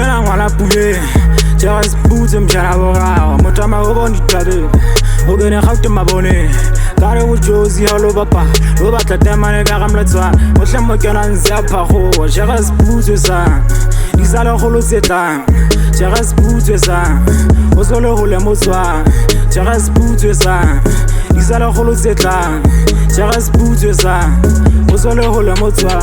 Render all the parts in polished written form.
Binela ngwala pule Tjera seputse mjana borao Motama ho boni tabe O gene gaute mabone Kare o jozi ha lo bapa Lo batla temane ka ga mlatswa O hle mo kena nse a phago Tjera seputse sa Disala kholo setlang Tjera seputse sa O sole ho le motswa Tjera seputse sa Disala kholo setlang Tjera seputse sa O sole ho le motswa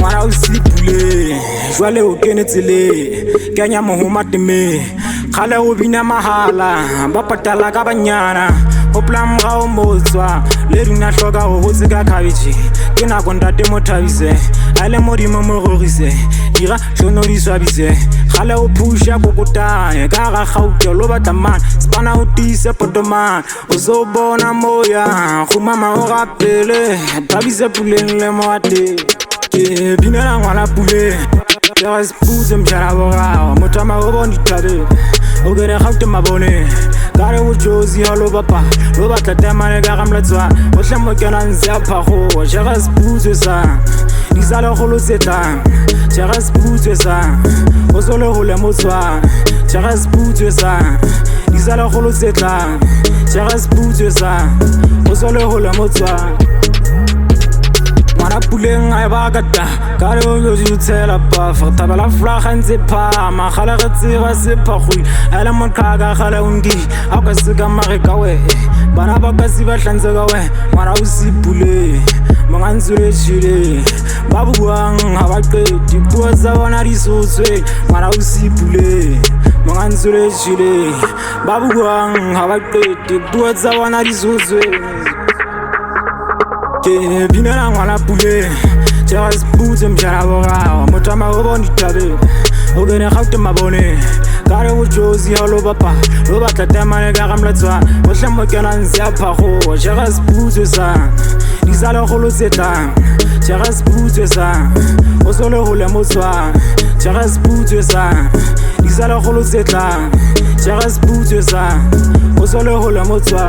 Mwana o sipule Jwale o kene tsele Kenya mohoma teme Khale o bina mahala Ba patala ka banyana O plan mga o motswa Le rina hloka o hotse ka khabitši Ke nako ntate mo thabise A le modimo mo gorise Dira hlono di swabise Khale o pusha kokotane Ka ga gaute lo batla man Spana o tise potoman O so bona moya Khumama o gapele Thabise puleng le moate Binela ngwala pule Tjera seputse mjana borao Motama ho boni tabe O gene gaute mabone Kare o jozi ha lo bapa Lo batla temane ka ga mlatswa O hle mo kena nse a phago Tjera seputse sa Disala kholo setlang Tjera seputse sa O sole ho le motswa Tjera seputse sa Disala kholo setlang Tjera seputse sa O sole ho le motswa Mwana puleng a e bakata Kare o yozi utshela pafa Tabela flaga ntse phama Kgale re tseba sephagoi A le motlhaka kgale o ndi A ka se ka mage ka we Bana ba ka se ba hlantse ka we Mwana o sipule Monga ntsule tshile Ba buang ha ba qeti Puo tsa bona di sotswe Mwana o sipule Monga ntsule tshile Ba buang ha ba qeti Puo tsa bona di sotswe Binela ngwala pule Tjera seputse mjana borao Motama ho boni tabe O gene gaute mabone Kare o jozi ha lo bapa Lo batla temane ka ga mlatswa O hle mo kena nse a phago Tjera seputse sa Disala kholo setlang Tjera seputse sa O sole ho le motswa Tjera seputse sa Disala kholo setlang Tjera seputse sa O sole ho le motswa